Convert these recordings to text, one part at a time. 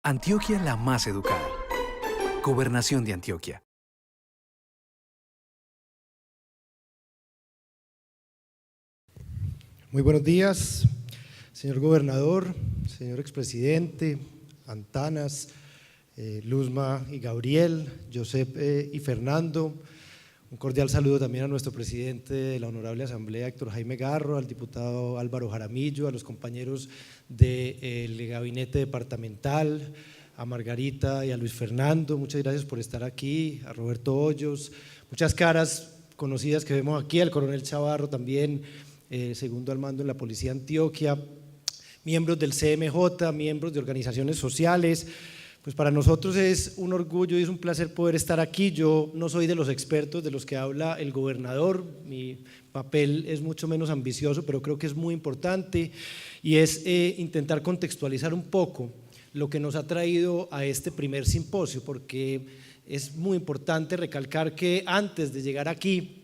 Antioquia la más educada. Gobernación de Antioquia. Muy buenos días, señor gobernador, señor expresidente, Antanas, Luzma y Gabriel, Josep y Fernando. Un cordial saludo también a nuestro presidente de la Honorable Asamblea, Héctor Jaime Garro, al diputado Álvaro Jaramillo, a los compañeros del gabinete departamental, a Margarita y a Luis Fernando. Muchas gracias por estar aquí, a Roberto Hoyos, muchas caras conocidas que vemos aquí, al coronel Chavarro también, segundo al mando en la Policía Antioquia, miembros del CMJ, miembros de organizaciones sociales. Pues para nosotros es un orgullo y es un placer poder estar aquí. Yo no soy de los expertos de los que habla el gobernador, mi papel es mucho menos ambicioso, pero creo que es muy importante y es intentar contextualizar un poco lo que nos ha traído a este primer simposio, porque es muy importante recalcar que antes de llegar aquí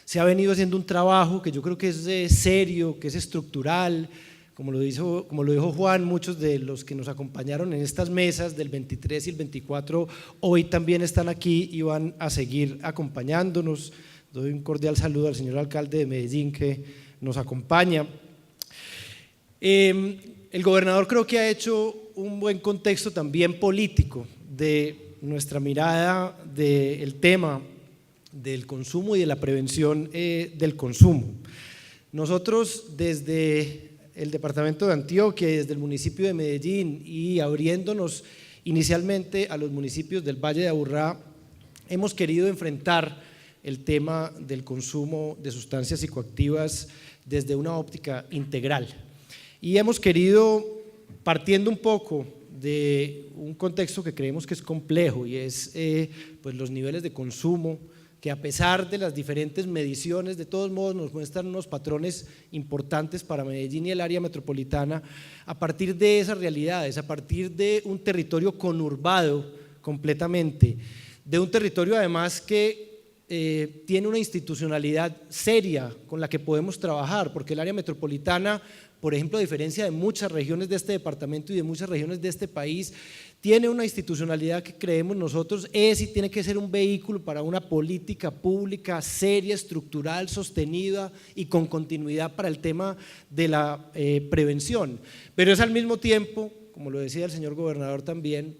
se ha venido haciendo un trabajo que yo creo que es serio, que es estructural. Como lo dijo Juan, muchos de los que nos acompañaron en estas mesas del 23 y el 24 hoy también están aquí y van a seguir acompañándonos. Doy un cordial saludo al señor alcalde de Medellín que nos acompaña. El gobernador creo que ha hecho un buen contexto también político de nuestra mirada del tema del consumo y de la prevención del consumo. Nosotros desde el departamento de Antioquia y desde el municipio de Medellín y abriéndonos inicialmente a los municipios del Valle de Aburrá, hemos querido enfrentar el tema del consumo de sustancias psicoactivas desde una óptica integral y hemos querido, partiendo un poco de un contexto que creemos que es complejo y es pues los niveles de consumo, que a pesar de las diferentes mediciones, de todos modos nos muestran unos patrones importantes para Medellín y el área metropolitana, a partir de esas realidades, a partir de un territorio conurbado completamente, de un territorio además que tiene una institucionalidad seria con la que podemos trabajar, porque el área metropolitana, por ejemplo, a diferencia de muchas regiones de este departamento y de muchas regiones de este país, tiene una institucionalidad que creemos nosotros es y tiene que ser un vehículo para una política pública seria, estructural, sostenida y con continuidad para el tema de la prevención. Pero es al mismo tiempo, como lo decía el señor gobernador también,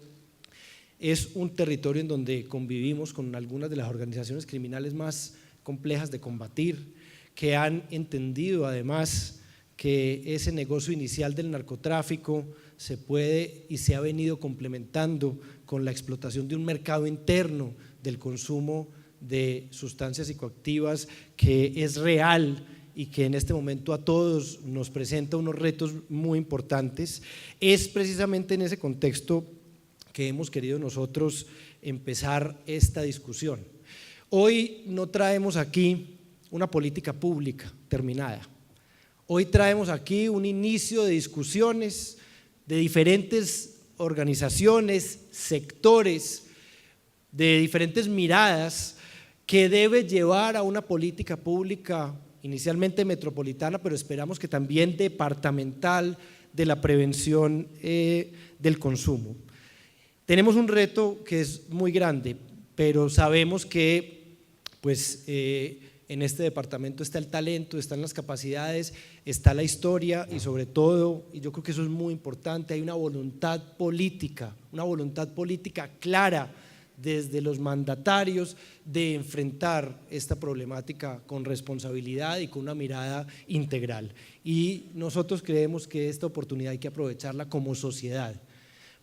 es un territorio en donde convivimos con algunas de las organizaciones criminales más complejas de combatir, que han entendido además que ese negocio inicial del narcotráfico se puede y se ha venido complementando con la explotación de un mercado interno del consumo de sustancias psicoactivas que es real y que en este momento a todos nos presenta unos retos muy importantes. Es precisamente en ese contexto que hemos querido nosotros empezar esta discusión. Hoy no traemos aquí una política pública terminada. Hoy traemos aquí un inicio de discusiones de diferentes organizaciones, sectores, de diferentes miradas que debe llevar a una política pública inicialmente metropolitana, pero esperamos que también departamental de la prevención del consumo. Tenemos un reto que es muy grande, pero sabemos que pues en este departamento está el talento, están las capacidades, está la historia y sobre todo, y yo creo que eso es muy importante, hay una voluntad política clara desde los mandatarios de enfrentar esta problemática con responsabilidad y con una mirada integral. Y nosotros creemos que esta oportunidad hay que aprovecharla como sociedad,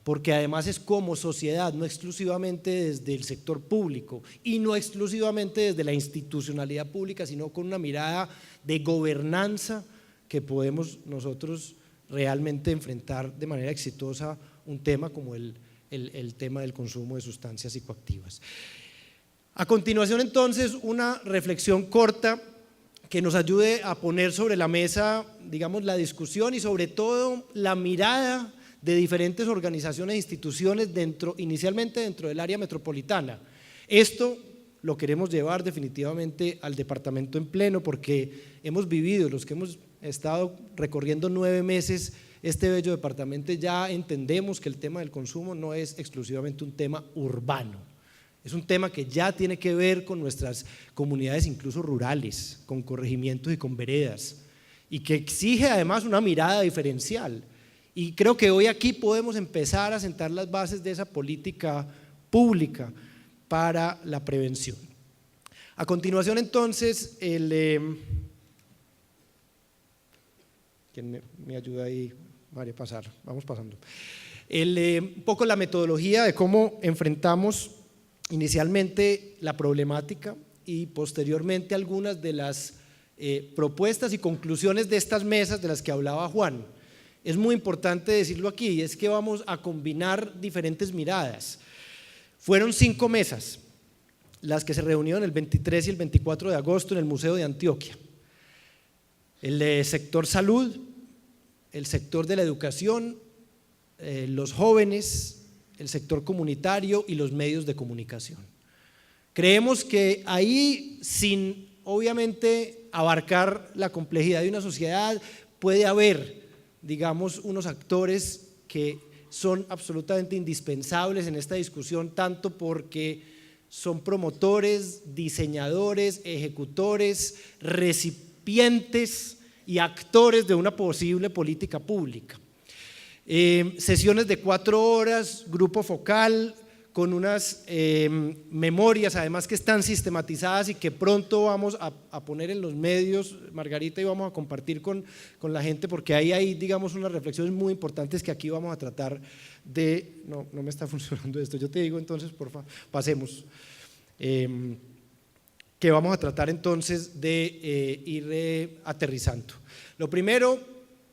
porque además es como sociedad, no exclusivamente desde el sector público y no exclusivamente desde la institucionalidad pública, sino con una mirada de gobernanza que podemos nosotros realmente enfrentar de manera exitosa un tema como el tema del consumo de sustancias psicoactivas. A continuación entonces una reflexión corta que nos ayude a poner sobre la mesa, digamos, la discusión y sobre todo la mirada de diferentes organizaciones e instituciones inicialmente dentro del área metropolitana. Esto lo queremos llevar definitivamente al departamento en pleno porque hemos vivido, los que hemos estado recorriendo 9 meses este bello departamento ya entendemos que el tema del consumo no es exclusivamente un tema urbano, es un tema que ya tiene que ver con nuestras comunidades incluso rurales, con corregimientos y con veredas, y que exige además una mirada diferencial. Y creo que hoy aquí podemos empezar a sentar las bases de esa política pública para la prevención. A continuación entonces, ¿quién me ayuda ahí? María, vamos pasando. Un poco la metodología de cómo enfrentamos inicialmente la problemática y posteriormente algunas de las propuestas y conclusiones de estas mesas de las que hablaba Juan. Es muy importante decirlo aquí, y es que vamos a combinar diferentes miradas. Fueron 5 mesas las que se reunieron el 23 y el 24 de agosto en el Museo de Antioquia. El sector salud, el sector de la educación, los jóvenes, el sector comunitario y los medios de comunicación. Creemos que ahí, sin obviamente abarcar la complejidad de una sociedad, puede haber, digamos, unos actores que son absolutamente indispensables en esta discusión, tanto porque son promotores, diseñadores, ejecutores, recipientes y actores de una posible política pública. Sesiones de 4 horas, grupo focal, con unas memorias además que están sistematizadas y que pronto vamos a poner en los medios, Margarita, y vamos a compartir con la gente, porque ahí hay, digamos, unas reflexiones muy importantes que aquí vamos a tratar de… No me está funcionando esto, yo te digo entonces, porfa, pasemos. Que vamos a tratar entonces de ir aterrizando. Lo primero,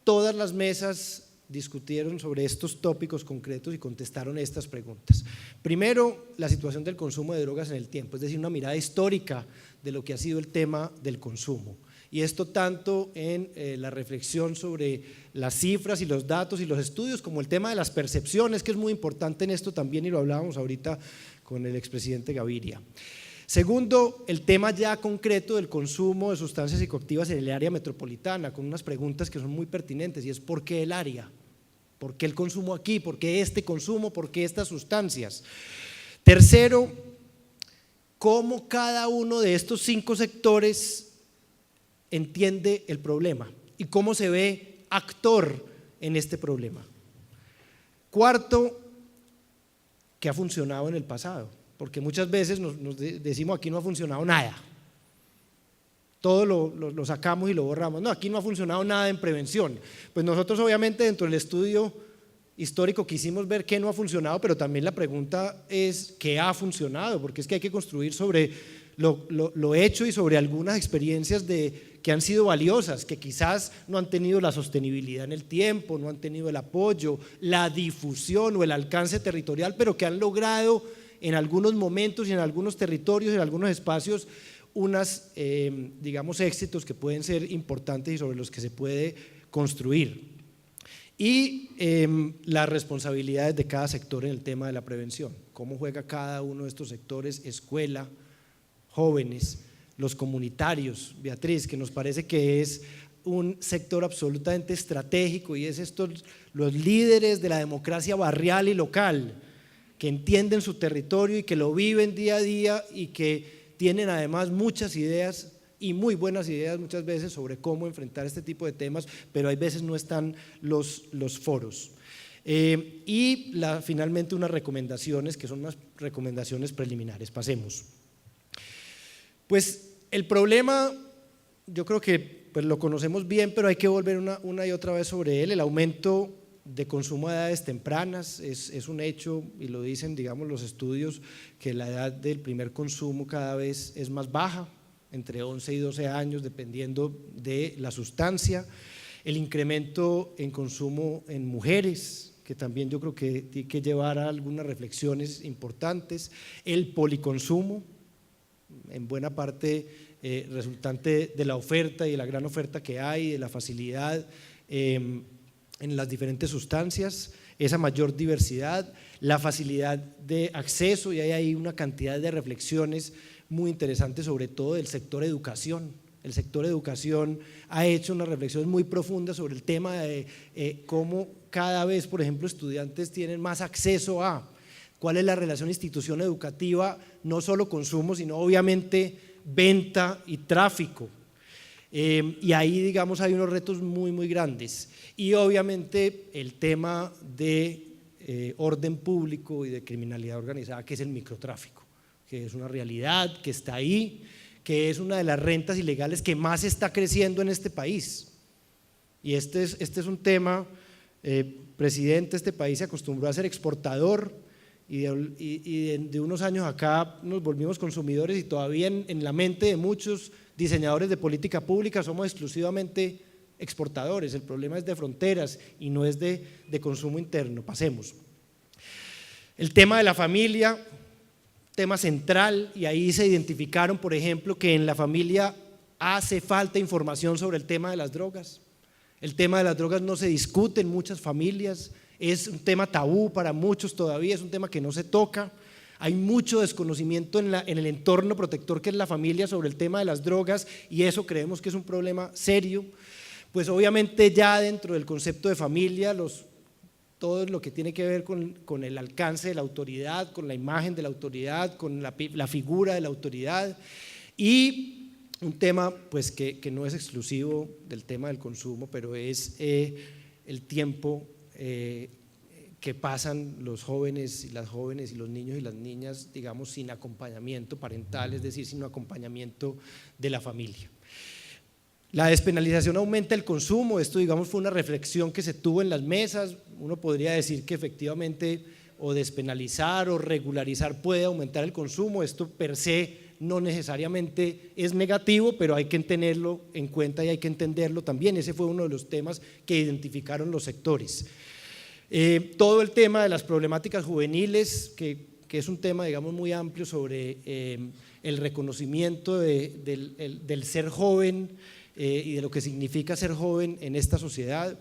todas las mesas discutieron sobre estos tópicos concretos y contestaron estas preguntas. Primero, la situación del consumo de drogas en el tiempo, es decir, una mirada histórica de lo que ha sido el tema del consumo. Y esto tanto en la reflexión sobre las cifras y los datos y los estudios, como el tema de las percepciones, que es muy importante en esto también, y lo hablábamos ahorita con el expresidente Gaviria. Segundo, el tema ya concreto del consumo de sustancias psicoactivas en el área metropolitana, con unas preguntas que son muy pertinentes, y es ¿por qué el área? ¿Por qué el consumo aquí? ¿Por qué este consumo? ¿Por qué estas sustancias? Tercero, ¿cómo cada uno de estos 5 sectores entiende el problema y cómo se ve actor en este problema? Cuarto, ¿qué ha funcionado en el pasado? Porque muchas veces nos decimos aquí no ha funcionado nada, todo lo sacamos y lo borramos, no, aquí no ha funcionado nada en prevención. Pues nosotros obviamente dentro del estudio histórico quisimos ver qué no ha funcionado, pero también la pregunta es qué ha funcionado, porque es que hay que construir sobre lo hecho y sobre algunas experiencias que han sido valiosas, que quizás no han tenido la sostenibilidad en el tiempo, no han tenido el apoyo, la difusión o el alcance territorial, pero que han logrado en algunos momentos y en algunos territorios, en algunos espacios, unos digamos éxitos que pueden ser importantes y sobre los que se puede construir. Y las responsabilidades de cada sector en el tema de la prevención, cómo juega cada uno de estos sectores, escuela, jóvenes, los comunitarios, Beatriz, que nos parece que es un sector absolutamente estratégico, y es estos los líderes de la democracia barrial y local, que entienden su territorio y que lo viven día a día y que tienen además muchas ideas y muy buenas ideas muchas veces sobre cómo enfrentar este tipo de temas, pero hay veces no están los foros. Y finalmente unas recomendaciones que son unas recomendaciones preliminares. Pasemos. Pues el problema yo creo que pues lo conocemos bien, pero hay que volver una y otra vez sobre él. El aumento de consumo a edades tempranas es un hecho, y lo dicen, digamos, los estudios, que la edad del primer consumo cada vez es más baja, entre 11 y 12 años, dependiendo de la sustancia. El incremento en consumo en mujeres, que también yo creo que tiene que llevar a algunas reflexiones importantes. El policonsumo, en buena parte resultante de la oferta y de la gran oferta que hay, de la facilidad en las diferentes sustancias, esa mayor diversidad, la facilidad de acceso, y hay ahí una cantidad de reflexiones muy interesantes, sobre todo del sector educación. el sector educación ha hecho unas reflexiones muy profundas sobre el tema de cómo cada vez, por ejemplo, estudiantes tienen más acceso a cuál es la relación institución educativa, no solo consumo, sino obviamente venta y tráfico. Y ahí, digamos, hay unos retos muy, muy grandes. Y obviamente el tema de orden público y de criminalidad organizada, que es el microtráfico, que es una realidad, que está ahí, que es una de las rentas ilegales que más está creciendo en este país. Y este es un tema, presidente, este país se acostumbró a ser exportador y de unos años acá nos volvimos consumidores y todavía en la mente de muchos diseñadores de política pública somos exclusivamente exportadores. El problema es de fronteras y no es de consumo interno. Pasemos. El tema de la familia, tema central, y ahí se identificaron, por ejemplo, que en la familia hace falta información sobre el tema de las drogas. El tema de las drogas no se discute en muchas familias, es un tema tabú para muchos todavía, es un tema que no se toca. Hay mucho desconocimiento en el entorno protector que es la familia sobre el tema de las drogas y eso creemos que es un problema serio. Pues obviamente ya dentro del concepto de familia, todo lo que tiene que ver con el alcance de la autoridad, con la imagen de la autoridad, con la figura de la autoridad y un tema pues que no es exclusivo del tema del consumo, pero es el tiempo que pasan los jóvenes y los niños y las niñas, digamos, sin acompañamiento parental, es decir, sin acompañamiento de la familia. La despenalización aumenta el consumo, esto digamos fue una reflexión que se tuvo en las mesas, uno podría decir que efectivamente o despenalizar o regularizar puede aumentar el consumo, esto per se no necesariamente es negativo, pero hay que tenerlo en cuenta y hay que entenderlo también, ese fue uno de los temas que identificaron los sectores. Todo el tema de las problemáticas juveniles, que es un tema digamos muy amplio sobre el reconocimiento del ser joven y de lo que significa ser joven en esta sociedad,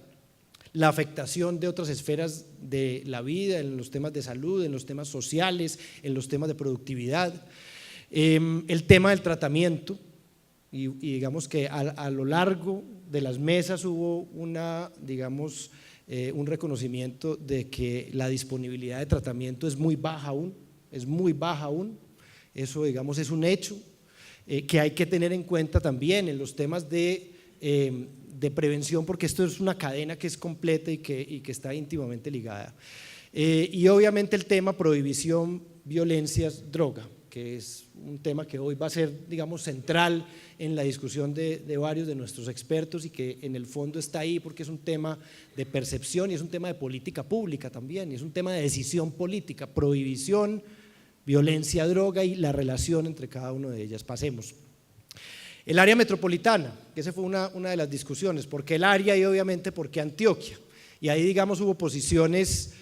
la afectación de otras esferas de la vida, en los temas de salud, en los temas sociales, en los temas de productividad, el tema del tratamiento y digamos que a lo largo de las mesas hubo un reconocimiento de que la disponibilidad de tratamiento es muy baja aún, eso digamos es un hecho que hay que tener en cuenta también en los temas de prevención porque esto es una cadena que es completa y que está íntimamente ligada. Y obviamente el tema prohibición, violencias, droga, que es un tema que hoy va a ser digamos central en la discusión de varios de nuestros expertos y que en el fondo está ahí porque es un tema de percepción y es un tema de política pública también, y es un tema de decisión política, prohibición, violencia, droga y la relación entre cada una de ellas. Pasemos. El área metropolitana, que esa fue una de las discusiones, ¿por qué el área y obviamente por qué Antioquia? Y ahí digamos hubo posiciones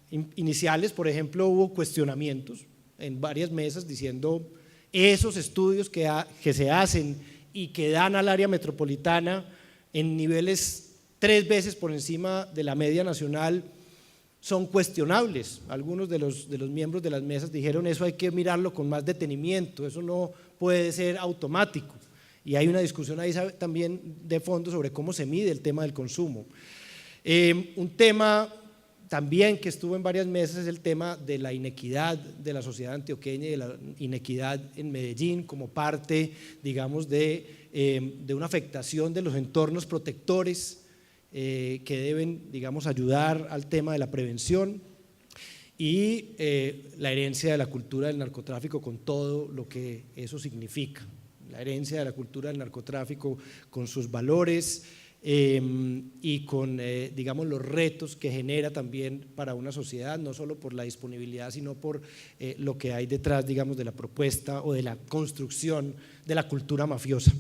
iniciales, por ejemplo hubo cuestionamientos en varias mesas diciendo esos estudios que se hacen y que dan al área metropolitana en niveles 3 veces por encima de la media nacional son cuestionables. Algunos de los miembros de las mesas dijeron eso hay que mirarlo con más detenimiento, eso no puede ser automático y hay una discusión ahí también de fondo sobre cómo se mide el tema del consumo. Un tema también que estuvo en varias mesas es el tema de la inequidad de la sociedad antioqueña y de la inequidad en Medellín como parte digamos de una afectación de los entornos protectores que deben digamos ayudar al tema de la prevención y la herencia de la cultura del narcotráfico con todo lo que eso significa, la herencia de la cultura del narcotráfico con sus valores y con digamos los retos que genera también para una sociedad, no solo por la disponibilidad sino por lo que hay detrás digamos de la propuesta o de la construcción de la cultura mafiosa.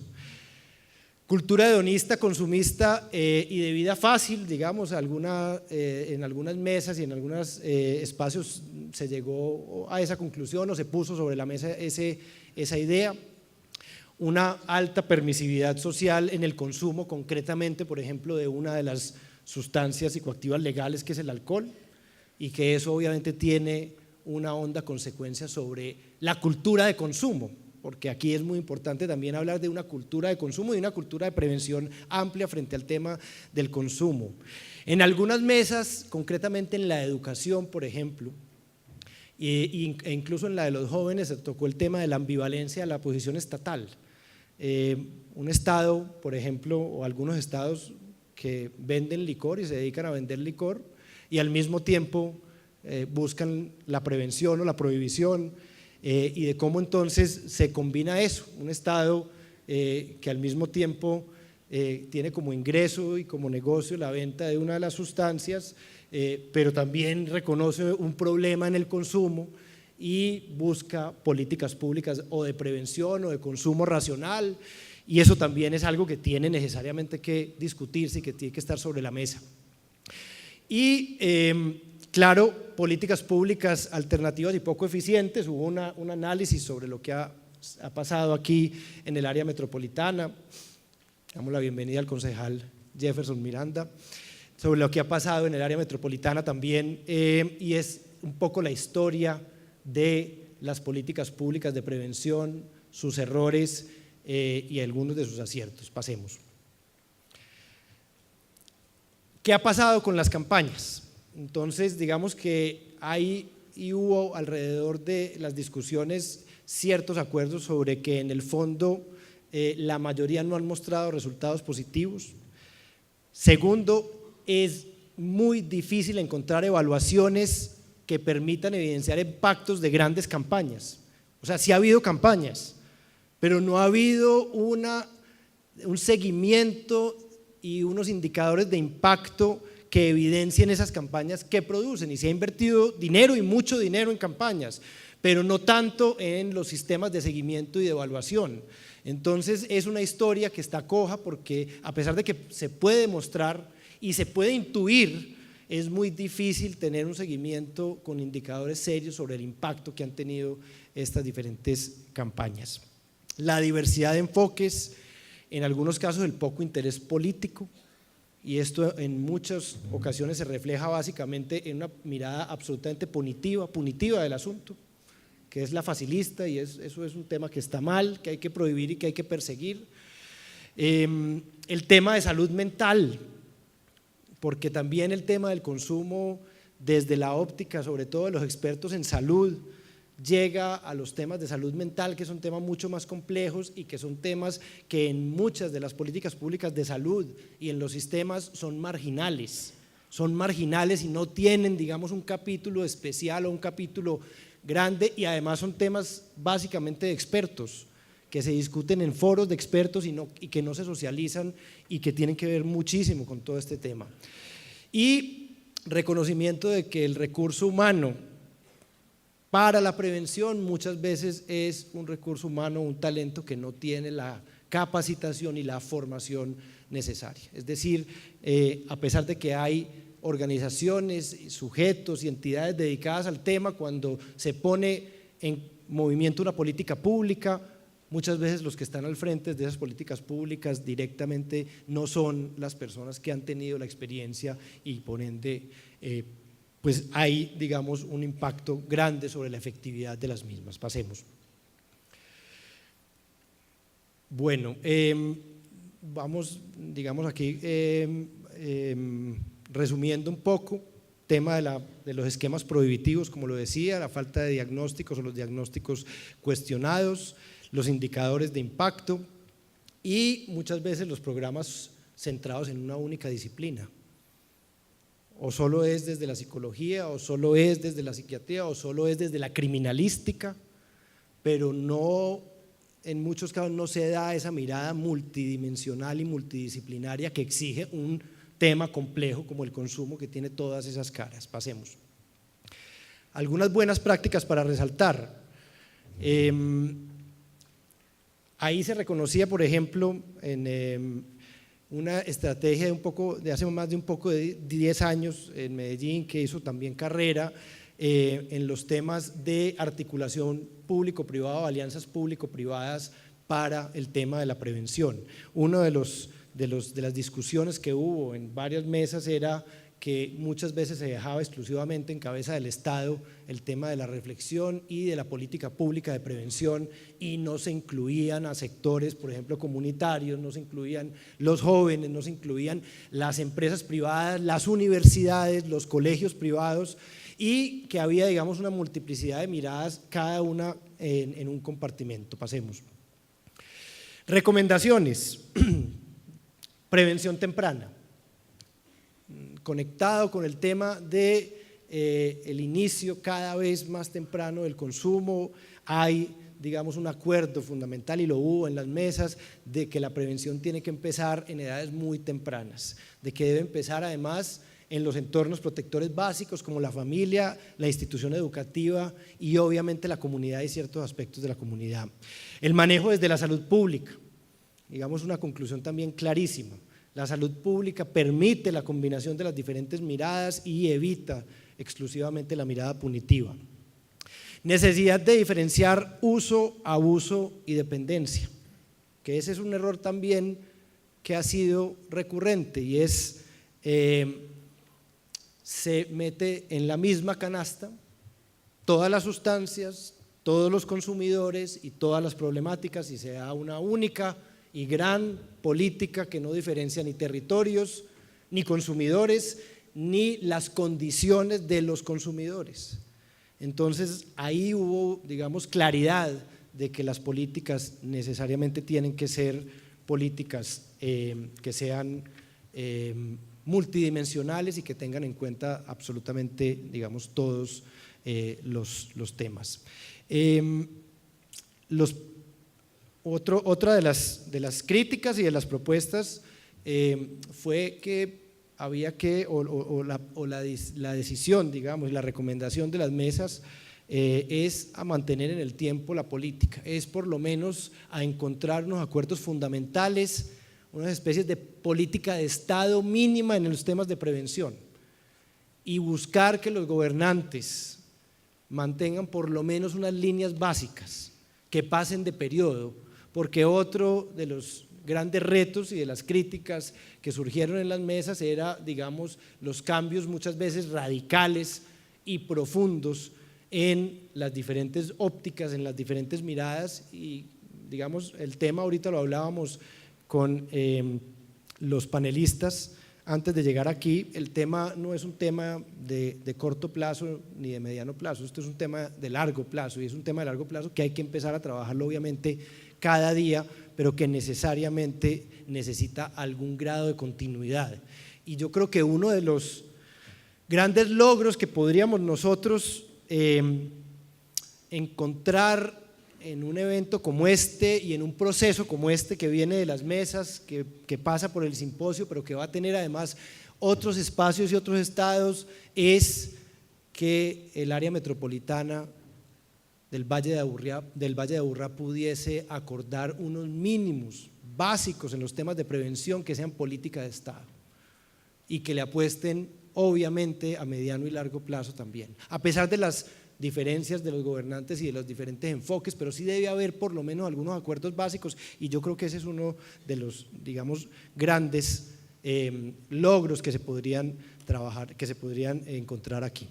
Cultura hedonista, consumista y de vida fácil, digamos, en algunas mesas y en algunos espacios se llegó a esa conclusión o se puso sobre la mesa esa idea. Una alta permisividad social en el consumo, concretamente, por ejemplo, de una de las sustancias psicoactivas legales que es el alcohol, y que eso obviamente tiene una honda consecuencia sobre la cultura de consumo, porque aquí es muy importante también hablar de una cultura de consumo y una cultura de prevención amplia frente al tema del consumo. En algunas mesas, concretamente en la educación, por ejemplo, e incluso en la de los jóvenes, se tocó el tema de la ambivalencia de la posición estatal. Un estado, por ejemplo, o algunos estados que venden licor y se dedican a vender licor y al mismo tiempo buscan la prevención o la prohibición, y de cómo entonces se combina eso, un estado que al mismo tiempo tiene como ingreso y como negocio la venta de una de las sustancias, pero también reconoce un problema en el consumo y busca políticas públicas o de prevención o de consumo racional, y eso también es algo que tiene necesariamente que discutirse y que tiene que estar sobre la mesa. Y claro, políticas públicas alternativas y poco eficientes. Hubo un análisis sobre lo que ha pasado aquí en el área metropolitana. Damos la bienvenida al concejal Jefferson Miranda, sobre lo que ha pasado en el área metropolitana también, y es un poco la historia de las políticas públicas de prevención, sus errores y algunos de sus aciertos. Pasemos. ¿Qué ha pasado con las campañas? Entonces, digamos que hay y hubo alrededor de las discusiones ciertos acuerdos sobre que en el fondo la mayoría no han mostrado resultados positivos. Segundo, es muy difícil encontrar evaluaciones que permitan evidenciar impactos de grandes campañas. O sea, sí ha habido campañas, pero no ha habido un seguimiento y unos indicadores de impacto que evidencien esas campañas que producen, y se ha invertido dinero y mucho dinero en campañas, pero no tanto en los sistemas de seguimiento y de evaluación. Entonces es una historia que está coja, porque a pesar de que se puede mostrar y se puede intuir, es muy difícil tener un seguimiento con indicadores serios sobre el impacto que han tenido estas diferentes campañas. La diversidad de enfoques, en algunos casos el poco interés político, y esto en muchas ocasiones se refleja básicamente en una mirada absolutamente punitiva del asunto, que es la facilista, y eso es un tema que está mal, que hay que prohibir y que hay que perseguir. El tema de salud mental, porque también el tema del consumo desde la óptica, sobre todo de los expertos en salud, llega a los temas de salud mental, que son temas mucho más complejos y que son temas que en muchas de las políticas públicas de salud y en los sistemas son marginales y no tienen, digamos, un capítulo especial o un capítulo grande, y además son temas básicamente de expertos que se discuten en foros de expertos y que no se socializan y que tienen que ver muchísimo con todo este tema. Y reconocimiento de que el recurso humano para la prevención muchas veces es un recurso humano, un talento que no tiene la capacitación y la formación necesaria. Es decir, a pesar de que hay organizaciones, sujetos y entidades dedicadas al tema, cuando se pone en movimiento una política pública, muchas veces los que están al frente de esas políticas públicas directamente no son las personas que han tenido la experiencia, y por ende pues hay, digamos, un impacto grande sobre la efectividad de las mismas. Pasemos. Bueno, vamos, digamos aquí, resumiendo un poco, tema de los esquemas prohibitivos, como lo decía, la falta de diagnósticos o los diagnósticos cuestionados, los indicadores de impacto y muchas veces los programas centrados en una única disciplina. O solo es desde la psicología, o solo es desde la psiquiatría, o solo es desde la criminalística, pero no, en muchos casos no se da esa mirada multidimensional y multidisciplinaria que exige un tema complejo como el consumo, que tiene todas esas caras. Pasemos. Algunas buenas prácticas para resaltar. Ahí se reconocía, por ejemplo, en una estrategia de hace más de un poco de 10 años en Medellín, que hizo también carrera en los temas de articulación público-privado, alianzas público-privadas para el tema de la prevención. Uno de las discusiones que hubo en varias mesas era que muchas veces se dejaba exclusivamente en cabeza del Estado el tema de la reflexión y de la política pública de prevención, y no se incluían a sectores, por ejemplo, comunitarios, no se incluían los jóvenes, no se incluían las empresas privadas, las universidades, los colegios privados, y que había, digamos, una multiplicidad de miradas, cada una en un compartimento. Pasemos. Recomendaciones. Prevención temprana. Conectado con el tema de el inicio cada vez más temprano del consumo, hay, digamos, un acuerdo fundamental, y lo hubo en las mesas, de que la prevención tiene que empezar en edades muy tempranas, de que debe empezar además en los entornos protectores básicos como la familia, la institución educativa y obviamente la comunidad y ciertos aspectos de la comunidad. El manejo desde la salud pública, digamos, una conclusión también clarísima. La salud pública permite la combinación de las diferentes miradas y evita exclusivamente la mirada punitiva. Necesidad de diferenciar uso, abuso y dependencia, que ese es un error también que ha sido recurrente, y es se mete en la misma canasta todas las sustancias, todos los consumidores y todas las problemáticas, y se da una única y gran política que no diferencia ni territorios, ni consumidores, ni las condiciones de los consumidores. Entonces ahí hubo, digamos, claridad de que las políticas necesariamente tienen que ser políticas que sean multidimensionales y que tengan en cuenta absolutamente, digamos, todos los temas. Otra de las críticas y de las propuestas fue que había que, la decisión, digamos, la recomendación de las mesas es a mantener en el tiempo la política, es por lo menos a encontrar unos acuerdos fundamentales, unas especies de política de Estado mínima en los temas de prevención, y buscar que los gobernantes mantengan por lo menos unas líneas básicas que pasen de periodo, porque otro de los grandes retos y de las críticas que surgieron en las mesas era, digamos, los cambios muchas veces radicales y profundos en las diferentes ópticas, en las diferentes miradas, y digamos, el tema ahorita lo hablábamos con los panelistas antes de llegar aquí. El tema no es un tema de corto plazo ni de mediano plazo, esto es un tema de largo plazo, y es un tema de largo plazo que hay que empezar a trabajarlo obviamente cada día, pero que necesariamente necesita algún grado de continuidad. Y yo creo que uno de los grandes logros que podríamos nosotros encontrar en un evento como este y en un proceso como este que viene de las mesas, que pasa por el simposio, pero que va a tener además otros espacios y otros estados, es que el área metropolitana del Valle de Aburrá pudiese acordar unos mínimos básicos en los temas de prevención que sean política de Estado y que le apuesten obviamente a mediano y largo plazo también, a pesar de las diferencias de los gobernantes y de los diferentes enfoques, pero sí debe haber por lo menos algunos acuerdos básicos, y yo creo que ese es uno de los, digamos, grandes logros que se podrían trabajar, que se podrían encontrar aquí.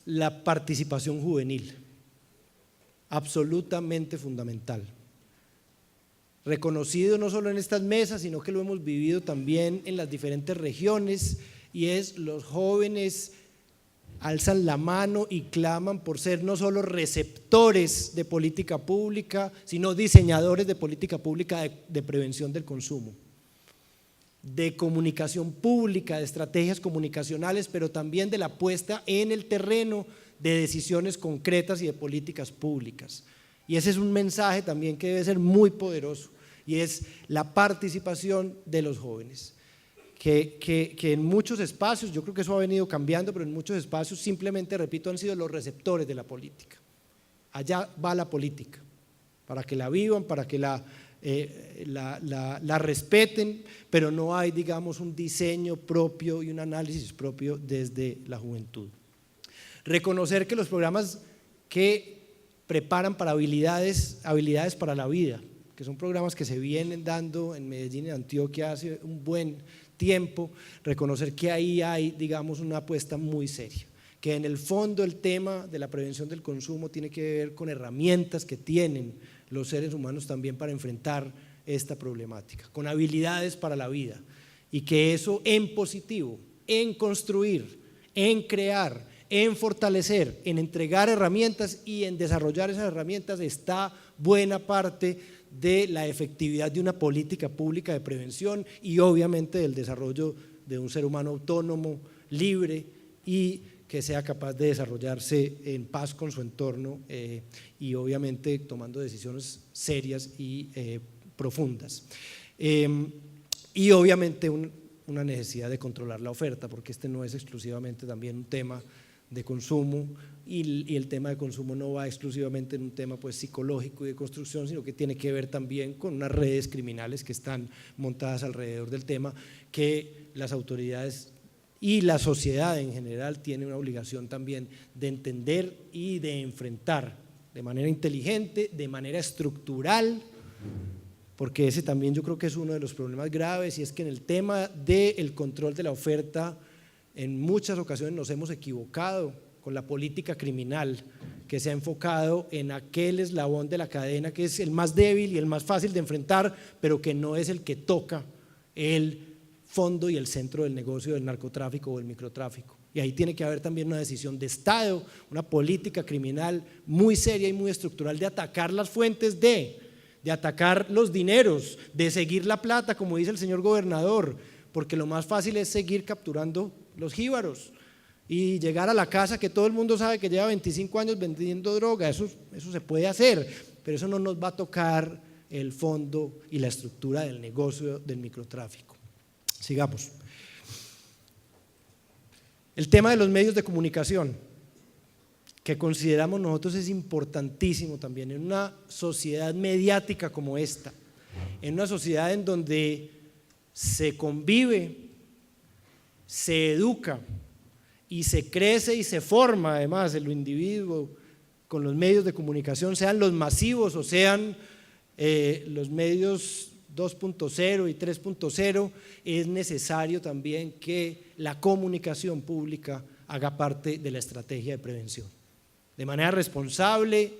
La participación juvenil, absolutamente fundamental, reconocido no solo en estas mesas, sino que lo hemos vivido también en las diferentes regiones, y es los jóvenes alzan la mano y claman por ser no solo receptores de política pública, sino diseñadores de política pública de prevención del consumo, de comunicación pública, de estrategias comunicacionales, pero también de la puesta en el terreno de decisiones concretas y de políticas públicas. Y ese es un mensaje también que debe ser muy poderoso, y es la participación de los jóvenes. Que en muchos espacios, yo creo que eso ha venido cambiando, pero en muchos espacios simplemente, repito, han sido los receptores de la política. Allá va la política, para que la vivan, para que la respeten, pero no hay, digamos, un diseño propio y un análisis propio desde la juventud. Reconocer que los programas que preparan para habilidades para la vida, que son programas que se vienen dando en Medellín y en Antioquia hace un buen tiempo, reconocer que ahí hay, digamos, una apuesta muy seria, que en el fondo el tema de la prevención del consumo tiene que ver con herramientas que tienen los seres humanos también para enfrentar esta problemática, con habilidades para la vida, y que eso en positivo, en construir, en crear, en fortalecer, en entregar herramientas y en desarrollar esas herramientas está buena parte de la efectividad de una política pública de prevención y obviamente del desarrollo de un ser humano autónomo, libre y que sea capaz de desarrollarse en paz con su entorno y obviamente tomando decisiones serias y profundas. Y obviamente una necesidad de controlar la oferta, porque este no es exclusivamente también un tema de consumo y el tema de consumo no va exclusivamente en un tema pues psicológico y de construcción, sino que tiene que ver también con unas redes criminales que están montadas alrededor del tema, que las autoridades y la sociedad en general tiene una obligación también de entender y de enfrentar de manera inteligente, de manera estructural, porque ese también yo creo que es uno de los problemas graves, y es que en el tema del control de la oferta en muchas ocasiones nos hemos equivocado con la política criminal que se ha enfocado en aquel eslabón de la cadena que es el más débil y el más fácil de enfrentar, pero que no es el que toca el fondo y el centro del negocio del narcotráfico o del microtráfico. Y ahí tiene que haber también una decisión de Estado, una política criminal muy seria y muy estructural de atacar las fuentes de atacar los dineros, de seguir la plata, como dice el señor gobernador, porque lo más fácil es seguir capturando los jíbaros y llegar a la casa que todo el mundo sabe que lleva 25 años vendiendo droga. Eso se puede hacer, pero eso no nos va a tocar el fondo y la estructura del negocio del microtráfico. Sigamos. El tema de los medios de comunicación, que consideramos nosotros es importantísimo también en una sociedad mediática como esta, en una sociedad en donde se convive, se educa y se crece y se forma además el individuo con los medios de comunicación, sean los masivos o sean los medios 2.0 y 3.0, es necesario también que la comunicación pública haga parte de la estrategia de prevención, de manera responsable,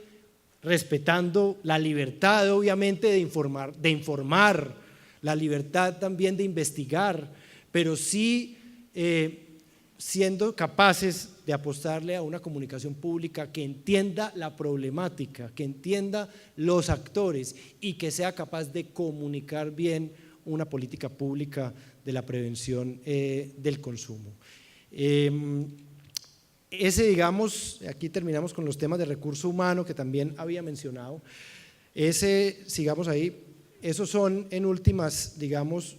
respetando la libertad obviamente de informar, la libertad también de investigar, pero sí siendo capaces de apostarle a una comunicación pública que entienda la problemática, que entienda los actores y que sea capaz de comunicar bien una política pública de la prevención del consumo. Digamos, aquí terminamos con los temas de recurso humano que también había mencionado. Sigamos ahí, esos son en últimas, digamos,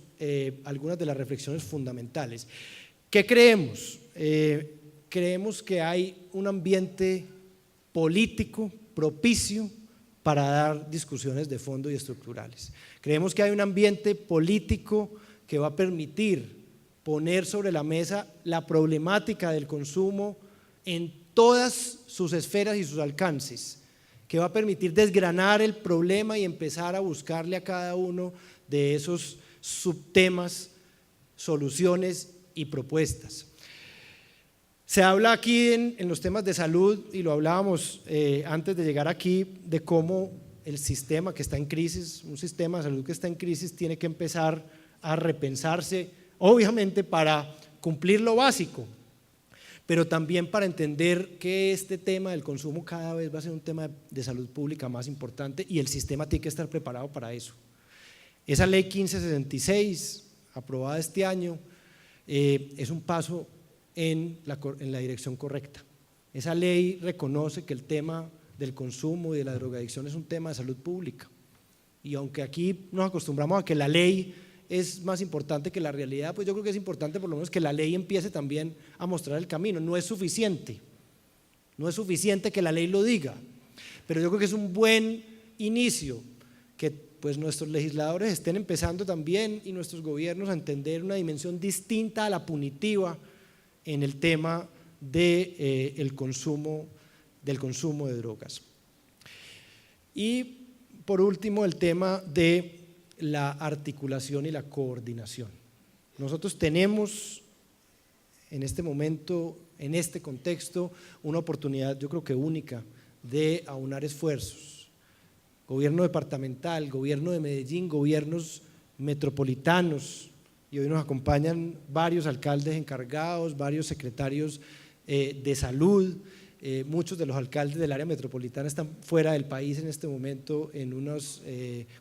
algunas de las reflexiones fundamentales. ¿Qué creemos? Creemos que hay un ambiente político propicio para dar discusiones de fondo y estructurales. Creemos que hay un ambiente político que va a permitir poner sobre la mesa la problemática del consumo en todas sus esferas y sus alcances, que va a permitir desgranar el problema y empezar a buscarle a cada uno de esos subtemas soluciones y propuestas. Se habla aquí en los temas de salud, y lo hablábamos antes de llegar aquí, de cómo el sistema que está en crisis, un sistema de salud que está en crisis, tiene que empezar a repensarse, obviamente para cumplir lo básico, pero también para entender que este tema del consumo cada vez va a ser un tema de salud pública más importante y el sistema tiene que estar preparado para eso. Esa ley 1566, aprobada este año, es un paso en la dirección correcta. Esa ley reconoce que el tema del consumo y de la drogadicción es un tema de salud pública, y aunque aquí nos acostumbramos a que la ley es más importante que la realidad, pues yo creo que es importante por lo menos que la ley empiece también a mostrar el camino. No es suficiente que la ley lo diga, pero yo creo que es un buen inicio que pues nuestros legisladores estén empezando también y nuestros gobiernos a entender una dimensión distinta a la punitiva en el tema del consumo de drogas. Y por último, el tema de la articulación y la coordinación. Nosotros tenemos en este momento, en este contexto, una oportunidad yo creo que única de aunar esfuerzos. Gobierno departamental, gobierno de Medellín, gobiernos metropolitanos, y hoy nos acompañan varios alcaldes encargados, varios secretarios de salud. Muchos de los alcaldes del área metropolitana están fuera del país en este momento en unos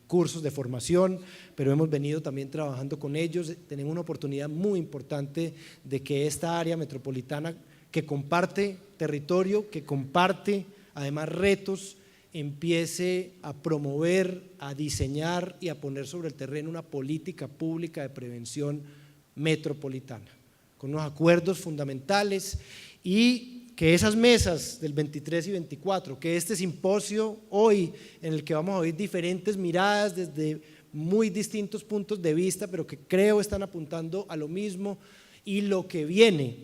cursos de formación, pero hemos venido también trabajando con ellos. Tenemos una oportunidad muy importante de que esta área metropolitana, que comparte territorio, que comparte además retos, empiece a promover, a diseñar y a poner sobre el terreno una política pública de prevención metropolitana, con unos acuerdos fundamentales, y que esas mesas del 23 y 24, que este simposio hoy en el que vamos a oír diferentes miradas desde muy distintos puntos de vista, pero que creo están apuntando a lo mismo, y lo que viene,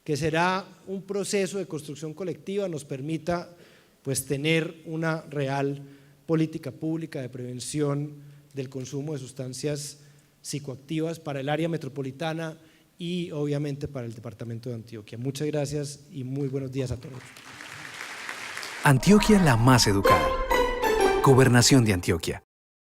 que será un proceso de construcción colectiva, nos permita pues tener una real política pública de prevención del consumo de sustancias psicoactivas para el área metropolitana y obviamente para el departamento de Antioquia. Muchas gracias y muy buenos días a todos. Antioquia la más educada. Gobernación de Antioquia.